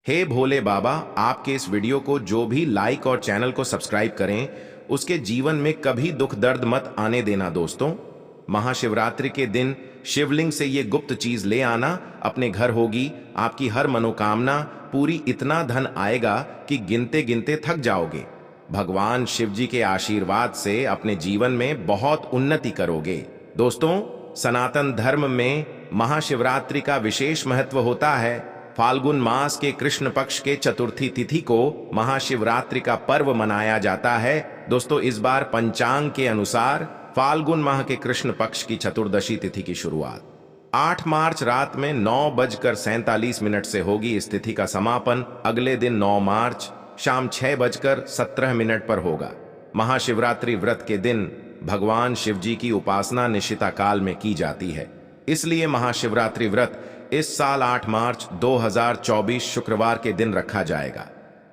हे भोले बाबा, आपके इस वीडियो को जो भी लाइक और चैनल को सब्सक्राइब करें, उसके जीवन में कभी दुख दर्द मत आने देना। दोस्तों, महाशिवरात्रि के दिन शिवलिंग से ये गुप्त चीज ले आना, अपने घर होगी आपकी हर मनोकामना पूरी। इतना धन आएगा कि गिनते गिनते थक जाओगे। भगवान शिव जी के आशीर्वाद से अपने जीवन में बहुत उन्नति करोगे। दोस्तों, सनातन धर्म में महाशिवरात्रि का विशेष महत्व होता है। फाल्गुन मास के कृष्ण पक्ष के चतुर्थी तिथि को महाशिवरात्रि का पर्व मनाया जाता है। दोस्तों, इस बार पंचांग के अनुसार फाल्गुन माह के कृष्ण पक्ष की चतुर्दशी तिथि की शुरुआत 8 मार्च रात में 9:47 से होगी। इस तिथि का समापन अगले दिन 9 मार्च शाम 6:17 पर होगा। महाशिवरात्रि व्रत के दिन भगवान शिव जी की उपासना निशिता काल में की जाती है, इसलिए महाशिवरात्रि व्रत इस साल 8 मार्च 2024 शुक्रवार के दिन रखा जाएगा।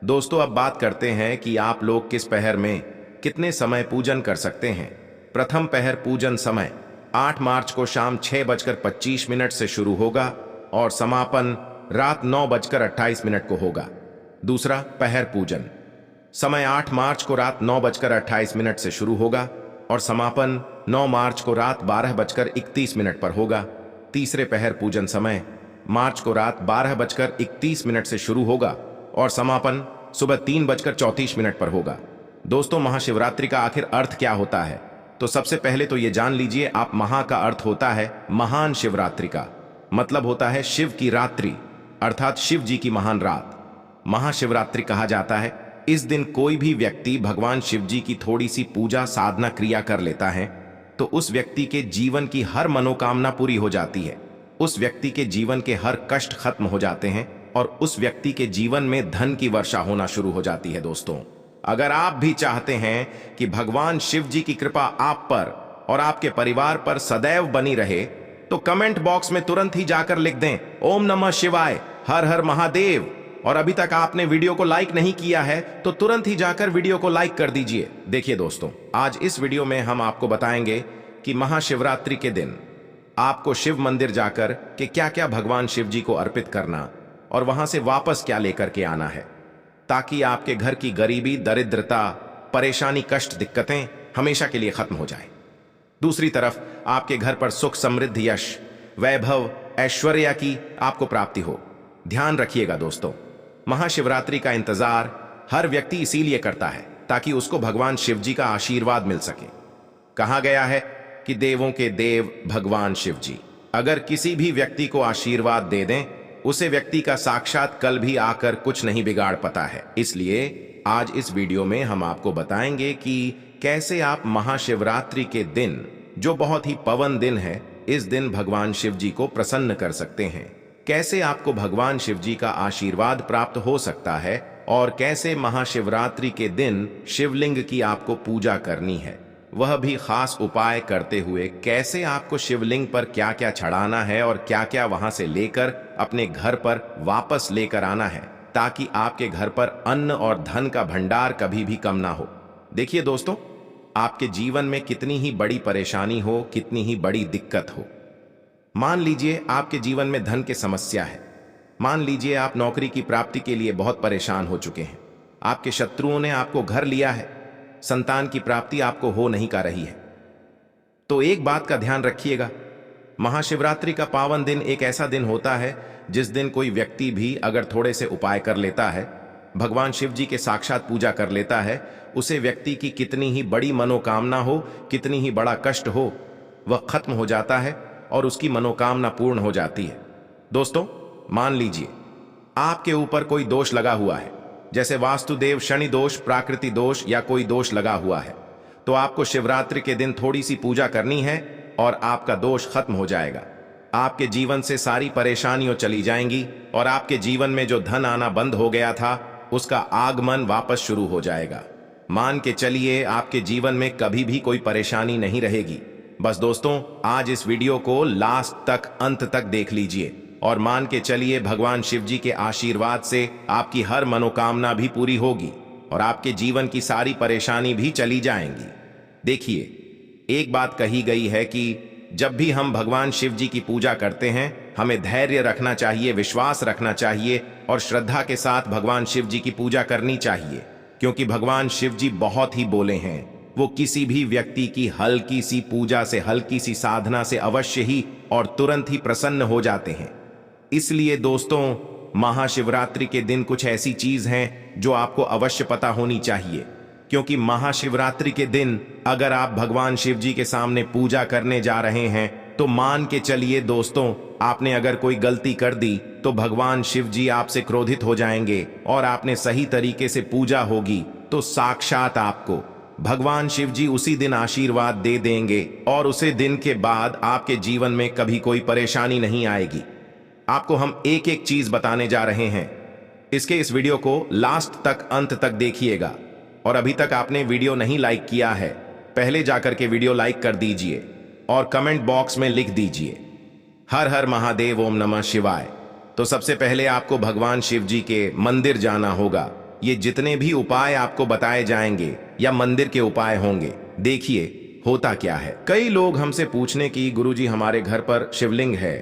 दोस्तों, अब बात करते हैं कि आप लोग किस पहर में कितने समय पूजन कर सकते हैं। प्रथम पहर पूजन समय 8 मार्च को शाम 6:25 से शुरू होगा और समापन रात 9:28 को होगा। दूसरा पहर पूजन समय 8 मार्च को रात 9:28 से शुरू होगा और समापन 9 मार्च को रात 12:31 पर होगा। तीसरे पहर पूजन समय मार्च को रात 12:31 से शुरू होगा और समापन सुबह 3:34 पर होगा। दोस्तों, महाशिवरात्रि का आखिर अर्थ क्या होता है? तो सबसे पहले तो ये जान लीजिए, आप महा का अर्थ होता है महान, शिवरात्रि का मतलब होता है शिव की रात्रि, अर्थात शिव जी की महान रात। महाशिवरात्रि कहा जाता है इस दिन कोई भी व्यक्ति भगवान शिव जी की थोड़ी सी पूजा साधना क्रिया कर लेता है तो उस व्यक्ति के जीवन की हर मनोकामना पूरी हो जाती है, उस व्यक्ति के जीवन के हर कष्ट खत्म हो जाते हैं और उस व्यक्ति के जीवन में धन की वर्षा होना शुरू हो जाती है। दोस्तों, अगर आप भी चाहते हैं कि भगवान शिव जी की कृपा आप पर और आपके परिवार पर सदैव बनी रहे तो कमेंट बॉक्स में तुरंत ही जाकर लिख दें ओम नमः शिवाय, हर हर महादेव। और अभी तक आपने वीडियो को लाइक नहीं किया है तो तुरंत ही जाकर वीडियो को लाइक कर दीजिए। देखिए दोस्तों, आज इस वीडियो में हम आपको बताएंगे कि महाशिवरात्रि के दिन आपको शिव मंदिर जाकर के क्या क्या भगवान शिव जी को अर्पित करना और वहां से वापस क्या लेकर के आना है, ताकि आपके घर की गरीबी, दरिद्रता, परेशानी, कष्ट, दिक्कतें हमेशा के लिए खत्म हो जाए। दूसरी तरफ आपके घर पर सुख, समृद्धि, यश, वैभव, ऐश्वर्य की आपको प्राप्ति हो। ध्यान रखिएगा दोस्तों, महाशिवरात्रि का इंतजार हर व्यक्ति इसीलिए करता है ताकि उसको भगवान शिव जी का आशीर्वाद मिल सके। कहा गया है कि देवों के देव भगवान शिव जी अगर किसी भी व्यक्ति को आशीर्वाद दे दें, उसे व्यक्ति का साक्षात कल भी आकर कुछ नहीं बिगाड़ पाता है। इसलिए आज इस वीडियो में हम आपको बताएंगे कि कैसे आप महाशिवरात्रि के दिन, जो बहुत ही पावन दिन है, इस दिन भगवान शिव जी को प्रसन्न कर सकते हैं, कैसे आपको भगवान शिव जी का आशीर्वाद प्राप्त हो सकता है और कैसे महाशिवरात्रि के दिन शिवलिंग की आपको पूजा करनी है, वह भी खास उपाय करते हुए कैसे आपको शिवलिंग पर क्या क्या चढ़ाना है और क्या क्या वहां से लेकर अपने घर पर वापस लेकर आना है, ताकि आपके घर पर अन्न और धन का भंडार कभी भी कम ना हो। देखिए दोस्तों, आपके जीवन में कितनी ही बड़ी परेशानी हो, कितनी ही बड़ी दिक्कत हो, मान लीजिए आपके जीवन में धन की समस्या है, मान लीजिए आप नौकरी की प्राप्ति के लिए बहुत परेशान हो चुके हैं, आपके शत्रुओं ने आपको घर लिया है, संतान की प्राप्ति आपको हो नहीं का रही है, तो एक बात का ध्यान रखिएगा, महाशिवरात्रि का पावन दिन एक ऐसा दिन होता है जिस दिन कोई व्यक्ति भी अगर थोड़े से उपाय कर लेता है, भगवान शिव जी के साक्षात पूजा कर लेता है, उसे व्यक्ति की कितनी ही बड़ी मनोकामना हो, कितनी ही बड़ा कष्ट हो, वह खत्म हो जाता है और उसकी मनोकामना पूर्ण हो जाती है। दोस्तों, मान लीजिए आपके ऊपर कोई दोष लगा हुआ है, जैसे वास्तुदेव शनि दोष, प्राकृति दोष या कोई दोष लगा हुआ है, तो आपको शिवरात्रि के दिन थोड़ी सी पूजा करनी है और आपका दोष खत्म हो जाएगा। आपके जीवन से सारी परेशानियां चली जाएंगी और आपके जीवन में जो धन आना बंद हो गया था उसका आगमन वापस शुरू हो जाएगा। मान के चलिए आपके जीवन में कभी भी कोई परेशानी नहीं रहेगी। बस दोस्तों, आज इस वीडियो को लास्ट तक, अंत तक देख लीजिए और मान के चलिए भगवान शिव जी के आशीर्वाद से आपकी हर मनोकामना भी पूरी होगी और आपके जीवन की सारी परेशानी भी चली जाएंगी। देखिए, एक बात कही गई है कि जब भी हम भगवान शिव जी की पूजा करते हैं, हमें धैर्य रखना चाहिए, विश्वास रखना चाहिए और श्रद्धा के साथ भगवान शिव जी की पूजा करनी चाहिए, क्योंकि भगवान शिव जी बहुत ही बोले हैं। वो किसी भी व्यक्ति की हल्की सी पूजा से, हल्की सी साधना से अवश्य ही और तुरंत ही प्रसन्न हो जाते हैं। इसलिए दोस्तों, महाशिवरात्रि के दिन कुछ ऐसी चीज हैं जो आपको अवश्य पता होनी चाहिए, क्योंकि महाशिवरात्रि के दिन अगर आप भगवान शिव जी के सामने पूजा करने जा रहे हैं तो मान के चलिए दोस्तों, आपने अगर कोई गलती कर दी तो भगवान शिव जी आपसे क्रोधित हो जाएंगे, और आपने सही तरीके से पूजा होगी तो साक्षात आपको भगवान शिव जी उसी दिन आशीर्वाद दे देंगे और उसी दिन के बाद आपके जीवन में कभी कोई परेशानी नहीं आएगी। आपको हम एक एक चीज बताने जा रहे हैं। इस वीडियो को लास्ट तक, अंत तक देखिएगा। और अभी तक आपने वीडियो नहीं लाइक किया है, पहले जाकर के वीडियो लाइक कर दीजिए और कमेंट बॉक्स में लिख दीजिए हर हर महादेव, ओम नमः शिवाय। तो सबसे पहले आपको भगवान शिव जी के मंदिर जाना होगा। ये जितने भी उपाय आपको बताए जाएंगे या मंदिर के उपाय होंगे, देखिए होता क्या है। कई लोग हमसे पूछने की, गुरुजी हमारे घर पर शिवलिंग है,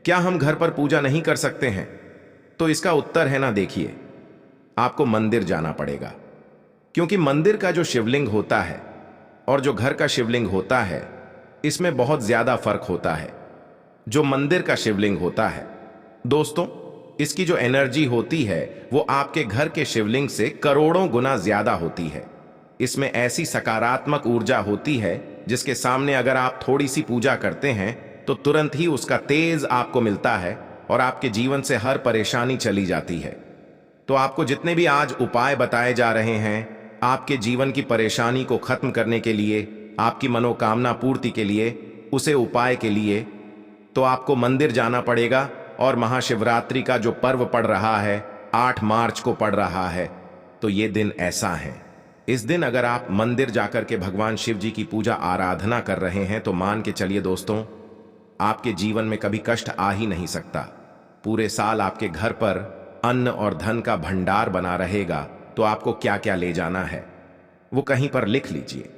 क्या हम घर पर पूजा नहीं कर सकते हैं? तो इसका उत्तर है ना, देखिए आपको मंदिर जाना पड़ेगा, क्योंकि मंदिर का जो शिवलिंग होता है और जो घर का शिवलिंग होता है, इसमें बहुत ज्यादा फर्क होता है। जो मंदिर का शिवलिंग होता है दोस्तों, इसकी जो एनर्जी होती है वो आपके घर के शिवलिंग से करोड़ों गुना ज्यादा होती है। इसमें ऐसी सकारात्मक ऊर्जा होती है जिसके सामने अगर आप थोड़ी सी पूजा करते हैं तो तुरंत ही उसका तेज आपको मिलता है और आपके जीवन से हर परेशानी चली जाती है। तो आपको जितने भी आज उपाय बताए जा रहे हैं, आपके जीवन की परेशानी को खत्म करने के लिए, आपकी मनोकामना पूर्ति के लिए, उसे उपाय के लिए, तो आपको मंदिर जाना पड़ेगा। और महाशिवरात्रि का जो पर्व पड़ रहा है, 8 मार्च को पड़ रहा है, तो ये दिन ऐसा है। इस दिन अगर आप मंदिर जाकर के भगवान शिव जी की पूजा आराधना कर रहे हैं तो मान के चलिए दोस्तों, आपके जीवन में कभी कष्ट आ ही नहीं सकता। पूरे साल आपके घर पर अन्न और धन का भंडार बना रहेगा। तो आपको क्या क्या ले जाना है वो कहीं पर लिख लीजिए,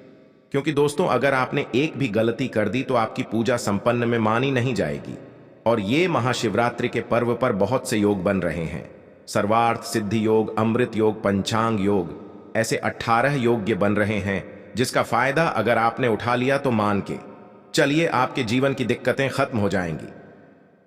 क्योंकि दोस्तों अगर आपने एक भी गलती कर दी तो आपकी पूजा संपन्न में मानी नहीं जाएगी। और ये महाशिवरात्रि के पर्व पर बहुत से योग बन रहे हैं। सर्वार्थ सिद्धि योग, अमृत योग, पंचांग योग, ऐसे 18 योग्य बन रहे हैं, जिसका फायदा अगर आपने उठा लिया तो मान के चलिए आपके जीवन की दिक्कतें खत्म हो जाएंगी।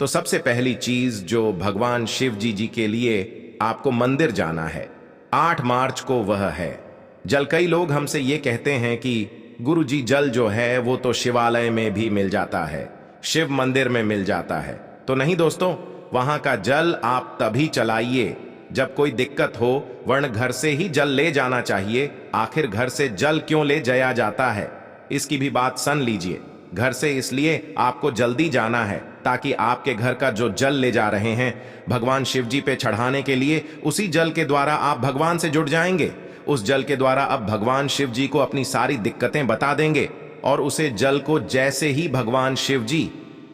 तो सबसे पहली चीज जो भगवान शिव जी के लिए आपको मंदिर जाना है 8 मार्च को, वह है जल। कई लोग हमसे ये कहते हैं कि गुरुजी जल जो है वो तो शिवालय में भी मिल जाता है, शिव मंदिर में मिल जाता है। तो नहीं दोस्तों, वहां का जल आप तभी चलाइए जब कोई दिक्कत हो, वरना घर से ही जल ले जाना चाहिए। आखिर घर से जल क्यों ले जाया जाता है, इसकी भी बात सुन लीजिए। घर से इसलिए आपको जल्दी जाना है ताकि आपके घर का जो जल ले जा रहे हैं भगवान शिव जी पे चढ़ाने के लिए, उसी जल के द्वारा आप भगवान से जुड़ जाएंगे। उस जल के द्वारा अब भगवान शिव जी को अपनी सारी दिक्कतें बता देंगे और उसे जल को जैसे ही भगवान शिव जी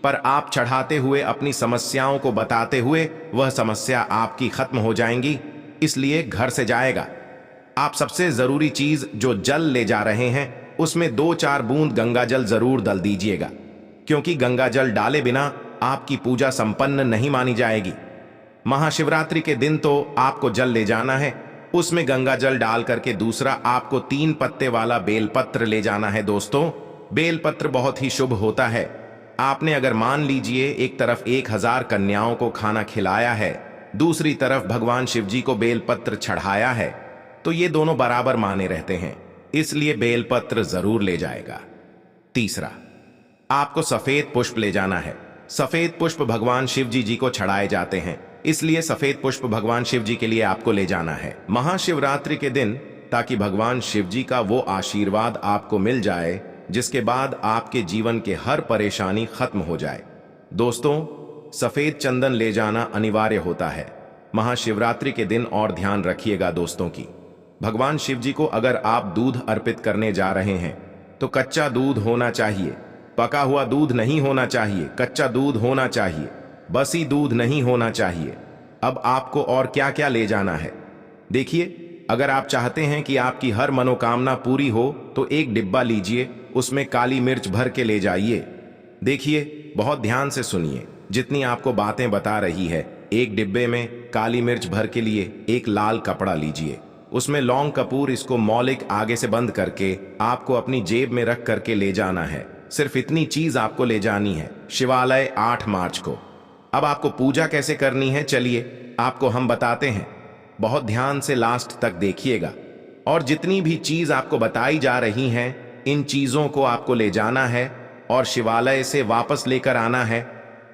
पर आप चढ़ाते हुए अपनी समस्याओं को बताते हुए, वह समस्या आपकी खत्म हो जाएंगी। इसलिए घर से जाएगा। आप सबसे जरूरी चीज जो जल ले जा रहे हैं उसमें 2-4 बूंद गंगा जल जरूर डाल दीजिएगा, क्योंकि गंगा जल डाले बिना आपकी पूजा संपन्न नहीं मानी जाएगी। महाशिवरात्रि के दिन तो आपको जल ले जाना है, उसमें गंगा जल डाल करके दूसरा आपको 3 पत्ते वाला बेलपत्र ले जाना है। दोस्तों बेलपत्र बहुत ही शुभ होता है। आपने अगर मान लीजिए एक तरफ 1000 कन्याओं को खाना खिलाया है, दूसरी तरफ भगवान शिव जी को बेलपत्र चढ़ाया है, तो ये दोनों बराबर माने रहते हैं, इसलिए बेलपत्र जरूर ले जाएगा। तीसरा, आपको सफेद पुष्प ले जाना है। सफेद पुष्प भगवान शिव जी को चढ़ाए जाते हैं, इसलिए सफेद पुष्प भगवान शिव जी के लिए आपको ले जाना है महाशिवरात्रि के दिन, ताकि भगवान शिव जी का वो आशीर्वाद आपको मिल जाए जिसके बाद आपके जीवन के हर परेशानी खत्म हो जाए। दोस्तों सफेद चंदन ले जाना अनिवार्य होता है महाशिवरात्रि के दिन। और ध्यान रखिएगा दोस्तों की, भगवान शिव जी को अगर आप दूध अर्पित करने जा रहे हैं तो कच्चा दूध होना चाहिए, पका हुआ दूध नहीं होना चाहिए, कच्चा दूध होना चाहिए, बसी दूध नहीं होना चाहिए। अब आपको और क्या क्या ले जाना है देखिए। अगर आप चाहते हैं कि आपकी हर मनोकामना पूरी हो तो एक डिब्बा लीजिए, उसमें काली मिर्च भर के ले जाइए। देखिए, बहुत ध्यान से सुनिए। जितनी आपको बातें बता रही है, एक डिब्बे में काली मिर्च भर के लिए एक लाल कपड़ा लीजिए, उसमें लौंग कपूर, इसको मौलिक आगे से बंद करके आपको अपनी जेब में रख करके ले जाना है। सिर्फ इतनी चीज आपको ले जानी है शिवालय 8 मार्च को। अब आपको पूजा कैसे करनी है, चलिए आपको हम बताते हैं। बहुत ध्यान से लास्ट तक देखिएगा, और जितनी भी चीज आपको बताई जा रही हैं, इन चीजों को आपको ले जाना है और शिवालय से वापस लेकर आना है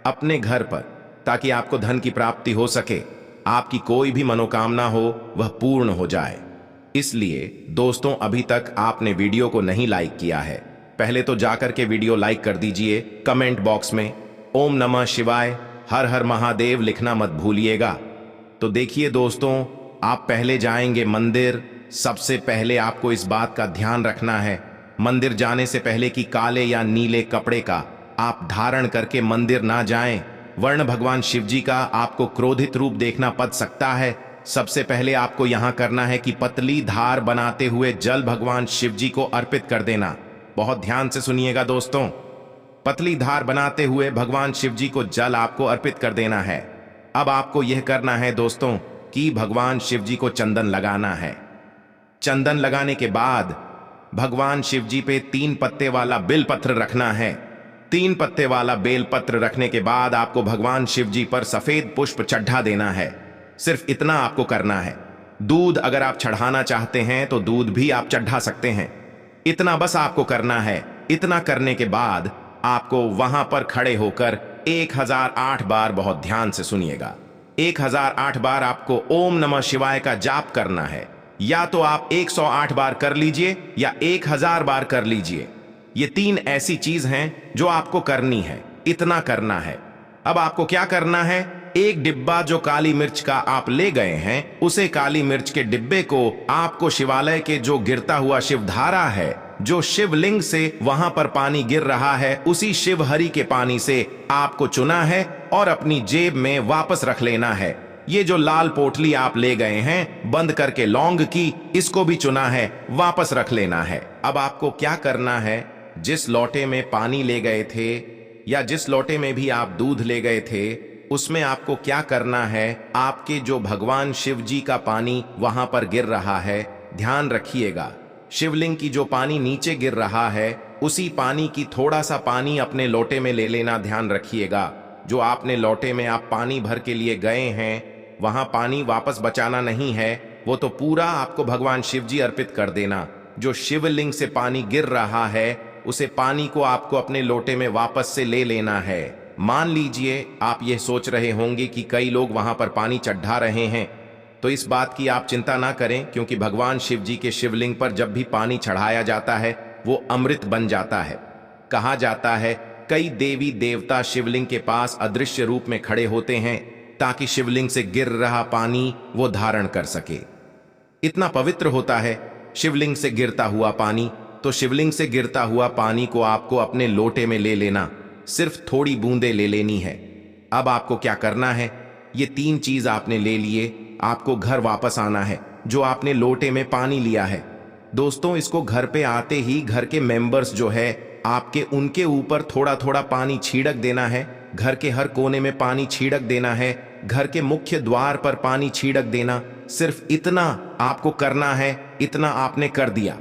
अपने घर पर, ताकि आपको धन की प्राप्ति हो सके, आपकी कोई भी मनोकामना हो वह पूर्ण हो जाए। इसलिए दोस्तों, अभी तक आपने वीडियो को नहीं लाइक किया है, पहले तो जाकर के वीडियो लाइक कर दीजिए। कमेंट बॉक्स में ओम नमः शिवाय, हर हर महादेव लिखना मत भूलिएगा। तो देखिए दोस्तों, आप पहले जाएंगे मंदिर। सबसे पहले आपको इस बात का ध्यान रखना है, मंदिर जाने से पहले कि काले या नीले कपड़े का आप धारण करके मंदिर ना जाएं, वर्ण भगवान शिव जी का आपको क्रोधित रूप देखना पड़ सकता है। सबसे पहले आपको यहां करना है कि पतली धार बनाते हुए जल भगवान शिव जी को अर्पित कर देना। बहुत ध्यान से सुनिएगा दोस्तों, पतली धार बनाते हुए भगवान शिव जी को जल आपको अर्पित कर देना है। अब आपको यह करना है दोस्तों कि भगवान शिव जी को चंदन लगाना है। चंदन लगाने के बाद भगवान शिव जी पे 3 पत्ते वाला बेलपत्र रखना है। 3 पत्ते वाला बेलपत्र रखने के बाद आपको भगवान शिव जी पर सफेद पुष्प चढ़ा देना है। सिर्फ इतना आपको करना है। दूध अगर आप चढ़ाना चाहते हैं तो दूध भी आप चढ़ा सकते हैं। इतना बस आपको करना है। इतना करने के बाद आपको वहां पर खड़े होकर 1008 बार, बहुत ध्यान से सुनिएगा, 1008 बार आपको ओम नमः शिवाय का जाप करना है। या तो आप 108 बार कर लीजिए या 1000 बार कर लीजिए। ये 3 ऐसी चीज हैं जो आपको करनी है। इतना करना है। अब आपको क्या करना है, एक डिब्बा जो काली मिर्च का आप ले गए हैं, उसे काली मिर्च के डिब्बे को आपको शिवालय के जो गिरता हुआ शिवधारा है, जो शिवलिंग से वहां पर पानी गिर रहा है, उसी शिवहरि के पानी से आपको चुना है और अपनी जेब में वापस रख लेना है। ये जो लाल पोटली आप ले गए हैं बंद करके लौंग की, इसको भी चुना है, वापस रख लेना है। अब आपको क्या करना है, जिस लोटे में पानी ले गए थे या जिस लोटे में भी आप दूध ले गए थे, उसमें आपको क्या करना है, आपके जो भगवान शिव जी का पानी वहां पर गिर रहा है, ध्यान रखिएगा, शिवलिंग की जो पानी नीचे गिर रहा है, उसी पानी की थोड़ा सा पानी अपने लोटे में ले लेना। ध्यान रखिएगा, जो आपने लोटे में आप पानी भर के लिए गए हैं, वहां पानी वापस बचाना नहीं है, वो तो पूरा आपको भगवान शिव जी अर्पित कर देना। जो शिवलिंग से पानी गिर रहा है, उसे पानी को आपको अपने लोटे में वापस से ले लेना है। मान लीजिए आप ये सोच रहे होंगे कि कई लोग वहां पर पानी चढ़ा रहे हैं, तो इस बात की आप चिंता ना करें, क्योंकि भगवान शिव जी के शिवलिंग पर जब भी पानी चढ़ाया जाता है वो अमृत बन जाता है। कहा जाता है कई देवी देवता शिवलिंग के पास अदृश्य रूप में खड़े होते हैं ताकि शिवलिंग से गिर रहा पानी वो धारण कर सके। इतना पवित्र होता है शिवलिंग से गिरता हुआ पानी। तो शिवलिंग से गिरता हुआ पानी को आपको अपने लोटे में ले लेना, सिर्फ थोड़ी बूंदे ले लेनी है। अब आपको क्या करना है, ये 3 चीज आपने ले लिए, आपको घर वापस आना है। जो आपने लोटे में पानी लिया है दोस्तों, इसको घर पे आते ही घर के मेंबर्स जो है आपके, उनके ऊपर थोड़ा थोड़ा पानी छिड़क देना है। घर के हर कोने में पानी छिड़क देना है, घर के मुख्य द्वार पर पानी छिड़क देना। सिर्फ इतना आपको करना है। इतना आपने कर दिया।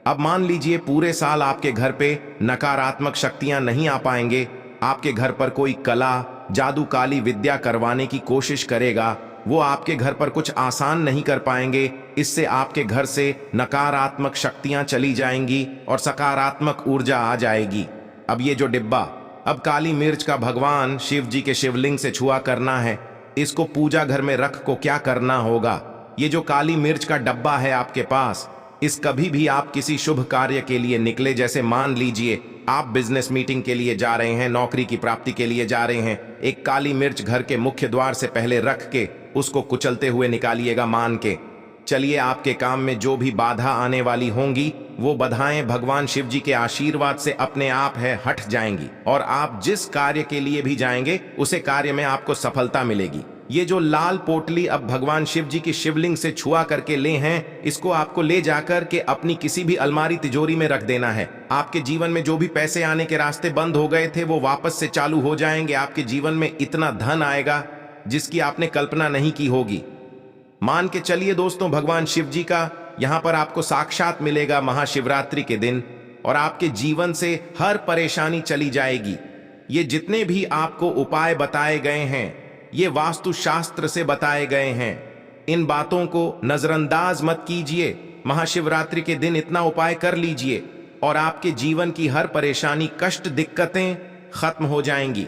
अब मान लीजिए पूरे साल आपके घर पे नकारात्मक शक्तियां नहीं आ पाएंगे, आपके घर पर कोई कला, जादू, काली विद्या करवाने की कोशिश करेगा, वो आपके घर पर कुछ आसान नहीं कर पाएंगे। इससे आपके घर से नकारात्मक शक्तियां चली जाएंगी और सकारात्मक ऊर्जा आ जाएगी। अब ये जो डिब्बा, अब काली मिर्च का भगवान शिव जी के शिवलिंग से छुआ करना है। इसको पूजा घर में रख को क्या करना होगा, ये जो काली मिर्च का डब्बा है आपके पास, इस कभी भी आप किसी शुभ कार्य के लिए निकले, जैसे मान लीजिए आप बिजनेस मीटिंग के लिए जा रहे हैं, नौकरी की प्राप्ति के लिए जा रहे हैं, एक काली मिर्च घर के मुख्य द्वार से पहले रख के उसको कुचलते हुए निकालिएगा। मान के चलिए आपके काम में जो भी बाधा आने वाली होंगी, वो बाधाएं भगवान शिव जी के आशीर्वाद से अपने आप है हट जाएंगी और आप जिस कार्य के लिए भी जाएंगे उसे कार्य में आपको सफलता मिलेगी। ये जो लाल पोटली अब भगवान शिव जी की शिवलिंग से छुआ करके ले हैं, इसको आपको ले जाकर के अपनी किसी भी अलमारी तिजोरी में रख देना है। आपके जीवन में जो भी पैसे आने के रास्ते बंद हो गए थे वो वापस से चालू हो जाएंगे। आपके जीवन में इतना धन आएगा जिसकी आपने कल्पना नहीं की होगी। मान के चलिए दोस्तों, भगवान शिव जी का यहां पर आपको साक्षात मिलेगा महाशिवरात्रि के दिन, और आपके जीवन से हर परेशानी चली जाएगी। ये जितने भी आपको उपाय बताए गए हैं, ये वास्तु शास्त्र से बताए गए हैं। इन बातों को नजरअंदाज मत कीजिए। महाशिवरात्रि के दिन इतना उपाय कर लीजिए और आपके जीवन की हर परेशानी, कष्ट, दिक्कतें खत्म हो जाएंगी।